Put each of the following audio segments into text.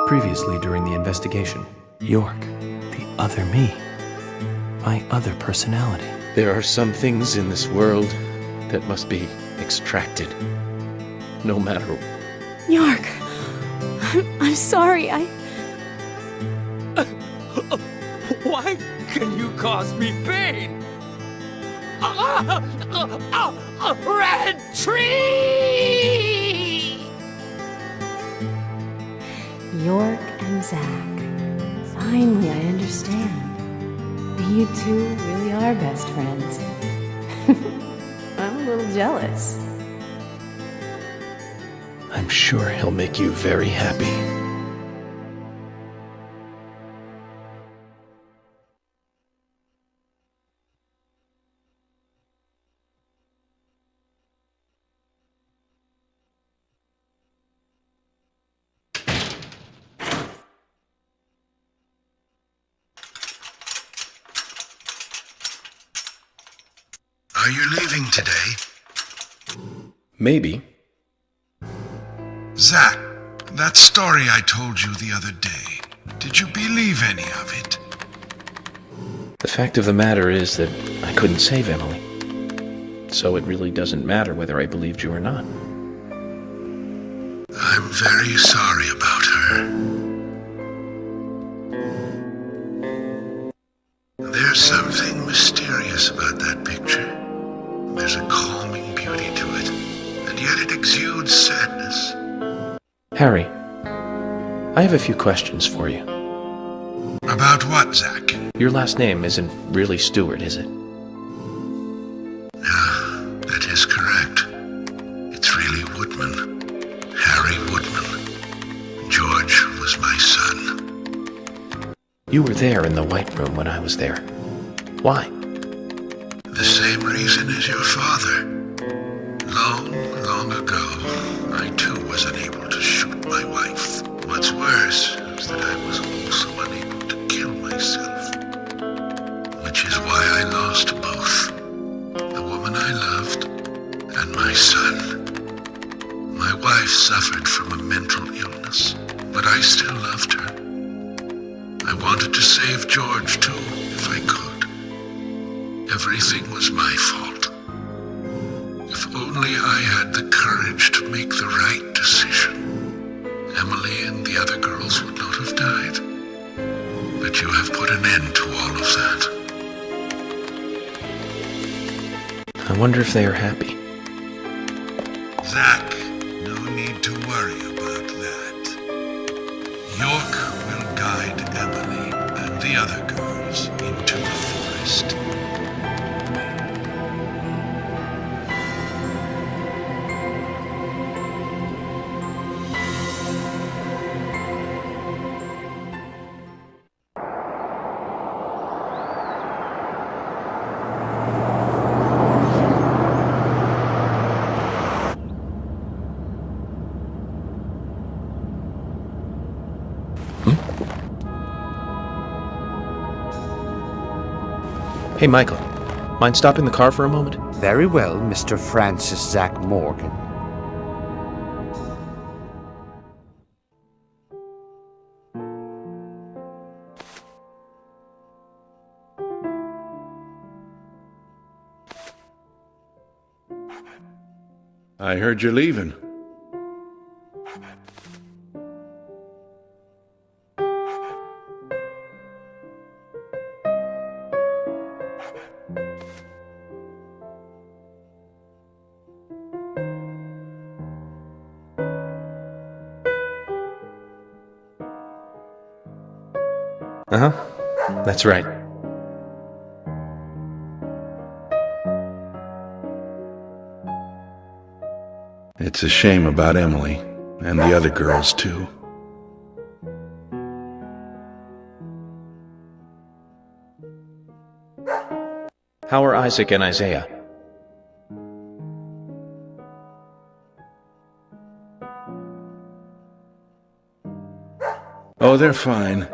Previously during the investigation, York, the other me, my other personality. There are some things in this world that must be extracted, no matter. York, I'm sorry, Why can you cause me pain? A red tree! York and Zach. Finally, I understand. You two really are best friends. I'm a little jealous. I'm sure he'll make you very happy. Are you leaving today? Maybe. Zach, that story I told you the other day, did you believe any of it? The fact of the matter is that I couldn't save Emily. So it really doesn't matter whether I believed you or not. I'm very sorry about her. There's something mysterious about that picture. There's a calming beauty to it, and yet it exudes sadness. Harry, I have a few questions for you. About what, Zach? Your last name isn't really Stewart, is it? That is correct. It's really Woodman. Harry Woodman. George was my son. You were there in the White Room when I was there. Why? The same reason as your father. Long, long ago, I too was unable to shoot my wife. What's worse is that I was also unable to kill myself. Which is why I lost both. The woman I loved and my son. My wife suffered from a mental illness, but I still loved her. I wanted to save George too, if I could. Everything was my fault. If only I had the courage to make the right decision, Emily and the other girls would not have died. But you have put an end to all of that. I wonder if they are happy. Zach, no need to worry about that. York will guide Emily and the other girls into the forest. Hey, Michael. Mind stopping the car for a moment? Very well, Mr. Francis Zach Morgan. I heard you're leaving. Uh-huh. That's right. It's a shame about Emily, and the other girls too. How are Isaac and Isaiah? Oh, they're fine.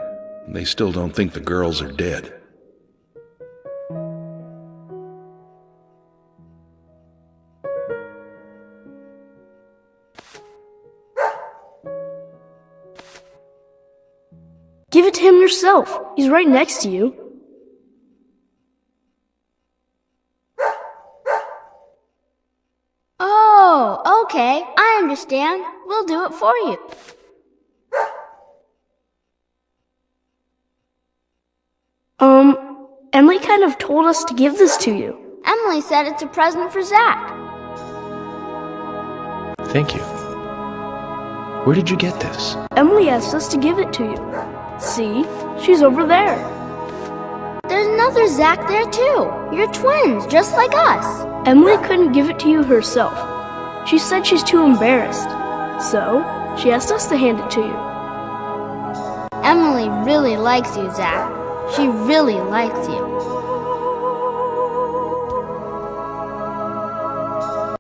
They still don't think the girls are dead. Give it to him yourself. He's right next to you. Oh, okay. I understand. We'll do it for you. Emily kind of told us to give this to you. Emily said it's a present for Zach. Thank you. Where did you get this? Emily asked us to give it to you. See? She's over there. There's another Zach there too. You're twins, just like us. Emily couldn't give it to you herself. She said she's too embarrassed. So, she asked us to hand it to you. Emily really likes you, Zach. She really likes you.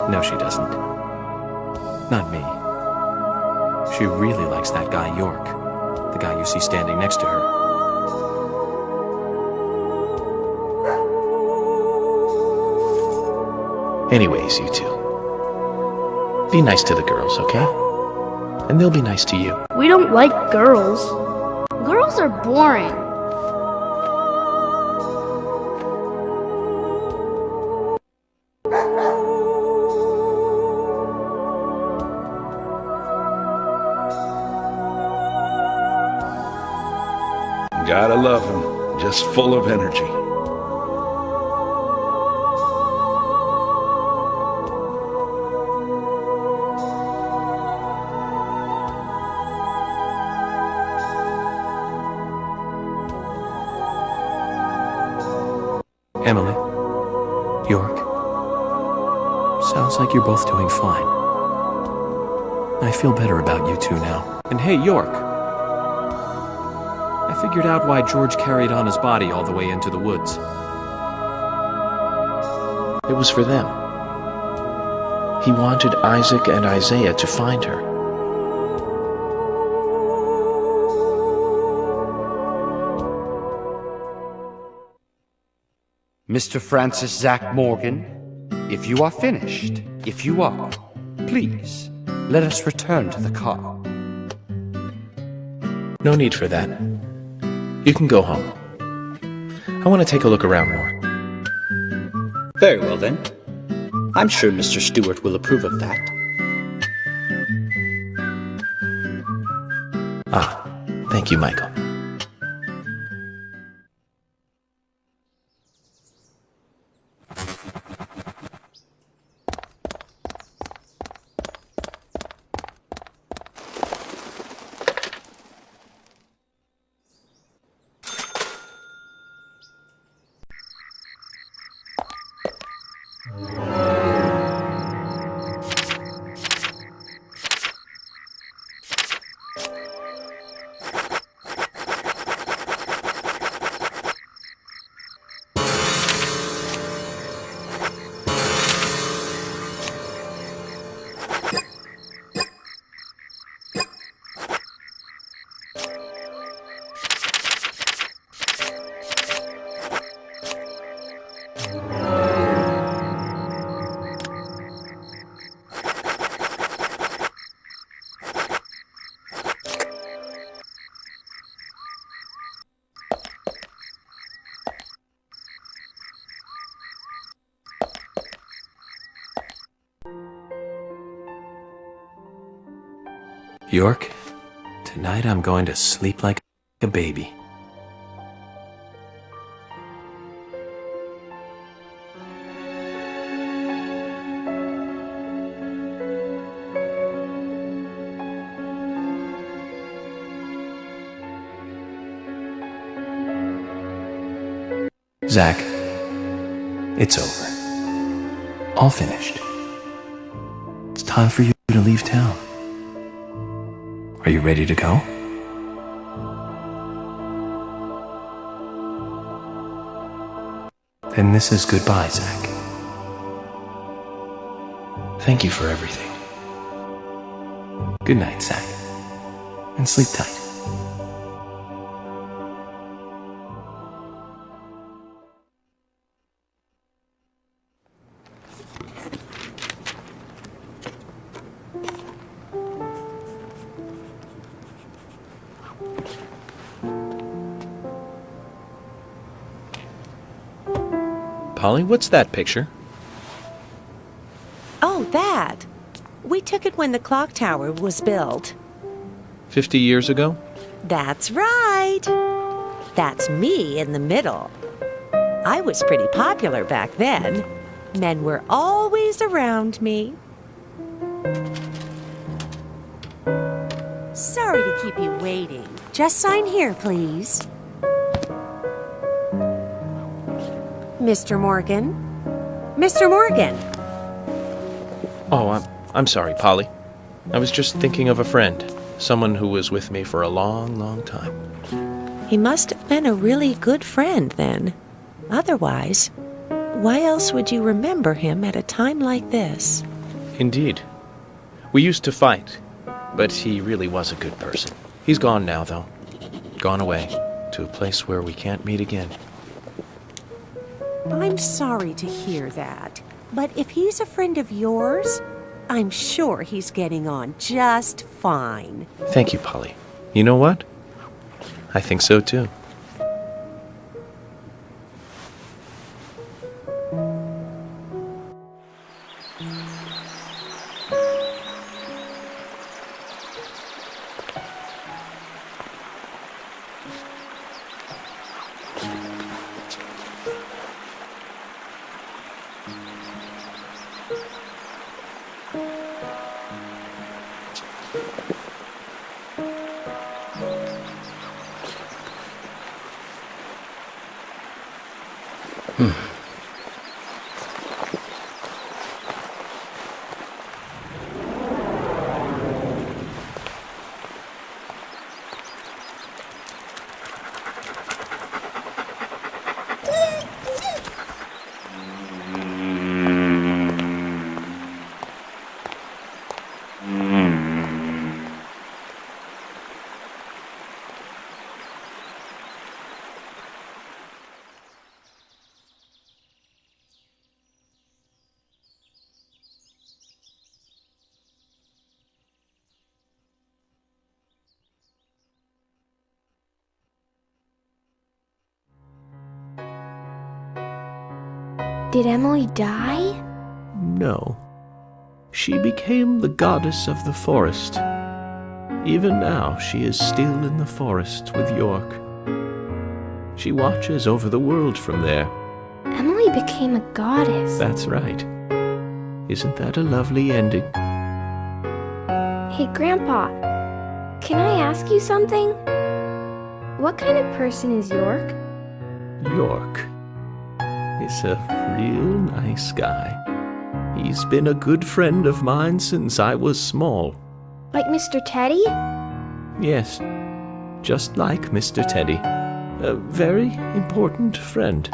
No, she doesn't. Not me. She really likes that guy York, the guy you see standing next to her. Anyways, you two. Be nice to the girls, okay? And they'll be nice to you. We don't like girls. Girls are boring. Gotta love him. Just full of energy. Emily, York, sounds like you're both doing fine. I feel better about you two now. And hey, York, I figured out why George carried on his body all the way into the woods. It was for them. He wanted Isaac and Isaiah to find her. Mr. Francis Zach Morgan, if you are finished, if you are, please, let us return to the car. No need for that. You can go home. I want to take a look around more. Very well, then. I'm sure Mr. Stewart will approve of that. Ah, thank you, Michael. York, tonight I'm going to sleep like a baby. Zach, it's over. All finished. It's time for you to leave town. Are you ready to go? Then this is goodbye, Zach. Thank you for everything. Good night, Zach. And sleep tight. Polly, what's that picture? Oh, that. We took it when the clock tower was built. 50 years ago? That's right. That's me in the middle. I was pretty popular back then. Men were always around me. Sorry to keep you waiting. Just sign here, please. Mr. Morgan? Mr. Morgan! Oh, I'm sorry, Polly. I was just thinking of a friend. Someone who was with me for a long, long time. He must have been a really good friend then. Otherwise, why else would you remember him at a time like this? Indeed. We used to fight, but he really was a good person. He's gone now, though. Gone away to a place where we can't meet again. I'm sorry to hear that, but if he's a friend of yours, I'm sure he's getting on just fine. Thank you, Polly. You know what? I think so, too. Did Emily die? No. She became the goddess of the forest. Even now, she is still in the forest with York. She watches over the world from there. Emily became a goddess. That's right. Isn't that a lovely ending? Hey, Grandpa, can I ask you something? What kind of person is York? York is a real nice guy. He's been a good friend of mine since I was small. Like Mr. Teddy? Yes, just like Mr. Teddy. A very important friend.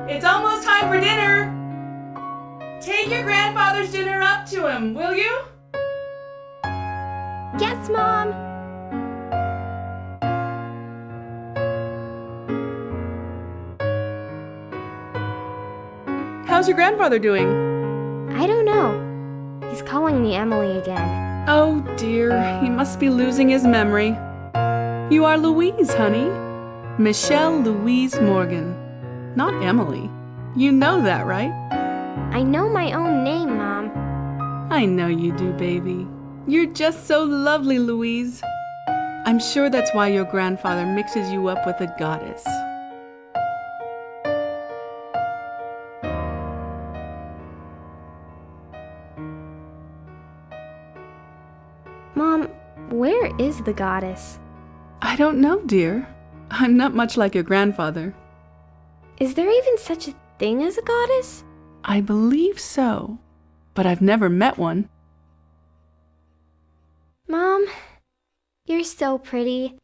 It's almost time for dinner. Take your grandfather's dinner up to him, will you? Yes, Mom. How's your grandfather doing? I don't know. He's calling me Emily again. Oh dear, he must be losing his memory. You are Louise, honey. Michelle Louise Morgan. Not Emily. You know that, right? I know my own name, Mom. I know you do, baby. You're just so lovely, Louise. I'm sure that's why your grandfather mixes you up with a goddess. Mom, where is the goddess? I don't know, dear. I'm not much like your grandfather. Is there even such a thing as a goddess? I believe so, but I've never met one. Mom, you're so pretty.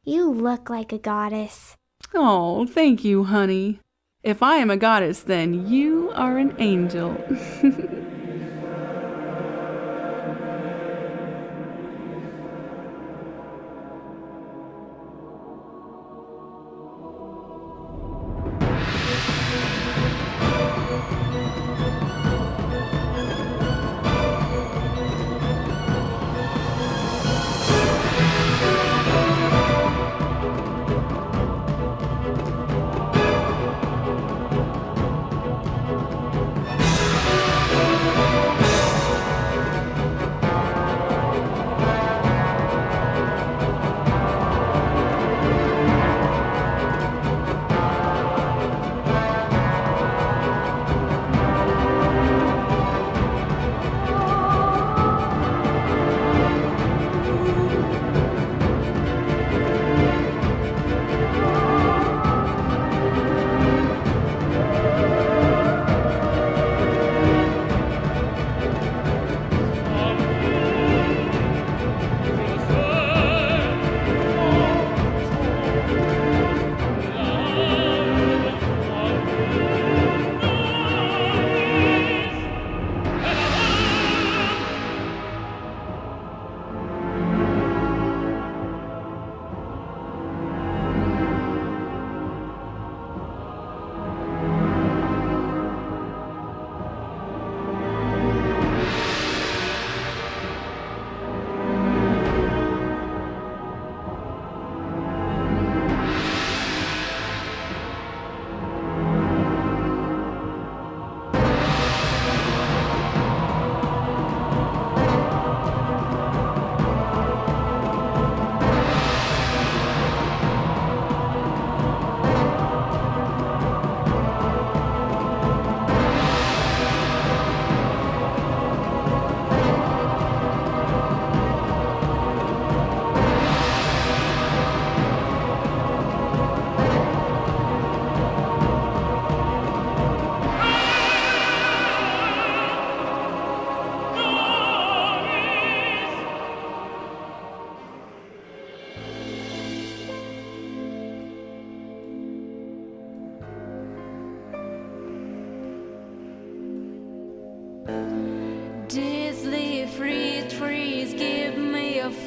You look like a goddess. Oh, thank you, honey. If I am a goddess, then you are an angel.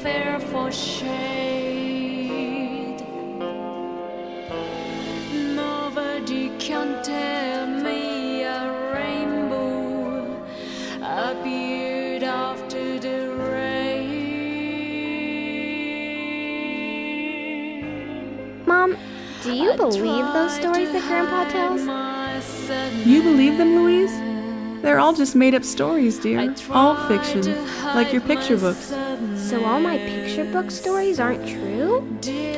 fearful shade. Nobody can tell me a rainbow appeared after the rain. Mom, do you believe those stories that Grandpa tells? You believe them, Louise? They're all just made-up stories, dear. All fiction, like your picture books. So all my picture book stories aren't true?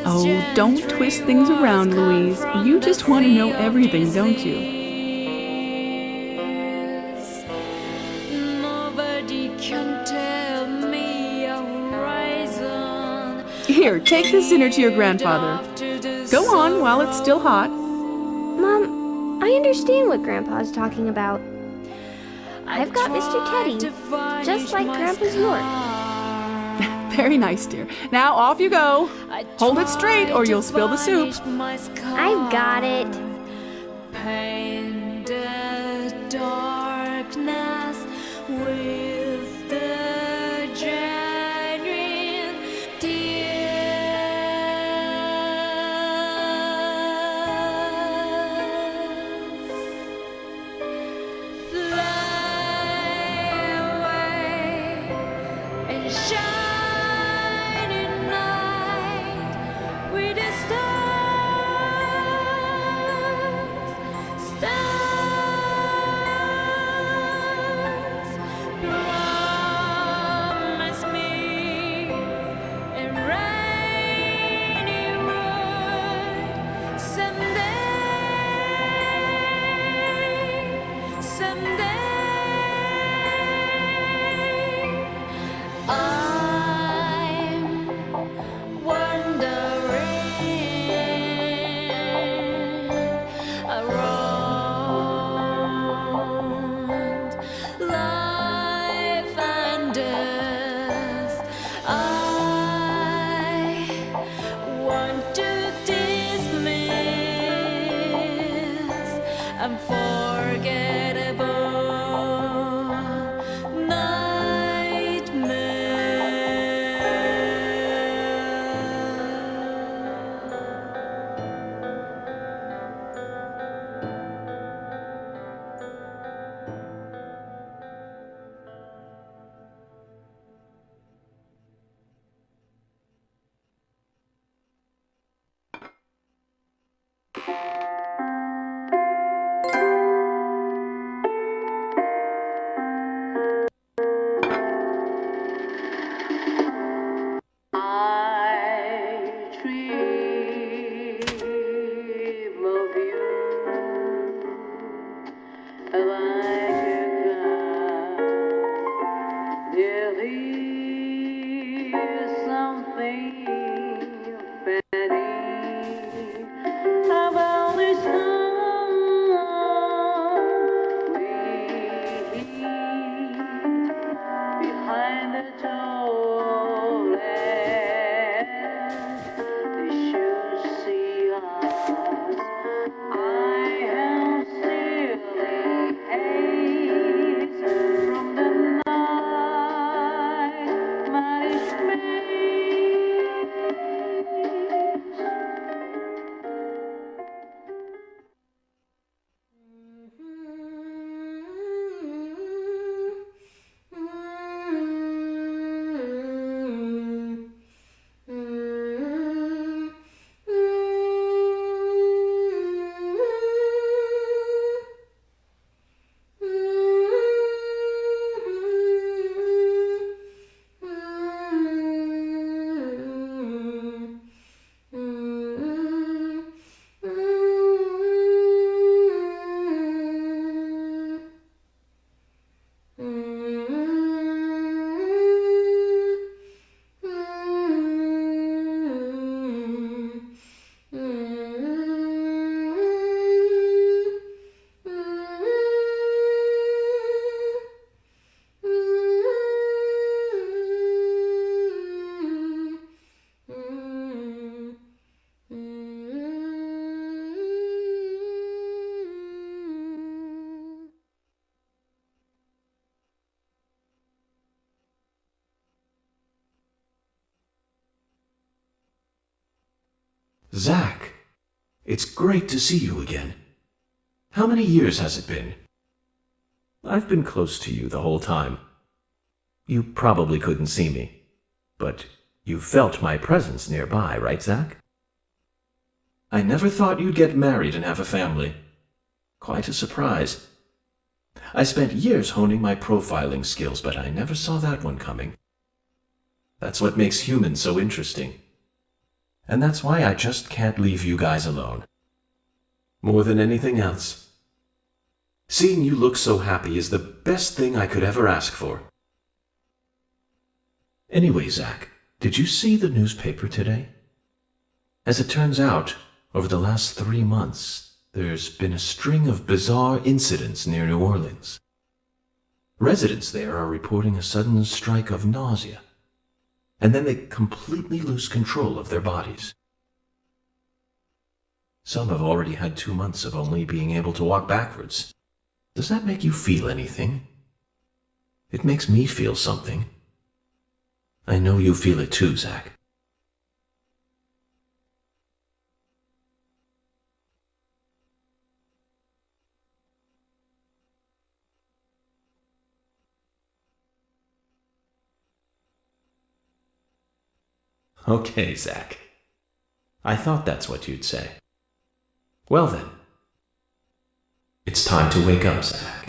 Oh, don't twist things around, Louise. You just want to know everything, don't you? Nobody can tell me a horizon. Here, take this dinner to your grandfather. Go on while it's still hot. Mom, I understand what Grandpa's talking about. I've got Mr. Teddy, just like Grandpa's York. Very nice, dear. Now off you go. Hold it straight or you'll spill the soup. I've got it. Paint the darkness with the genuine tears. Fly away and shine in night with the stars. Stars, promise me a rainy road someday, someday. I'm wandering around life and death. I want to dismiss unforgettable Zach, it's great to see you again. How many years has it been? I've been close to you the whole time. You probably couldn't see me, but you felt my presence nearby, right, Zach? I never thought you'd get married and have a family. Quite a surprise. I spent years honing my profiling skills, but I never saw that one coming. That's what makes humans so interesting. And that's why I just can't leave you guys alone. More than anything else. Seeing you look so happy is the best thing I could ever ask for. Anyway, Zach, did you see the newspaper today? As it turns out, over the last 3 months, there's been a string of bizarre incidents near New Orleans. Residents there are reporting a sudden strike of nausea, and then they completely lose control of their bodies. Some have already had 2 months of only being able to walk backwards. Does that make you feel anything? It makes me feel something. I know you feel it too, Zach. Okay, Zach. I thought that's what you'd say. Well then, it's time to wake up, Zach.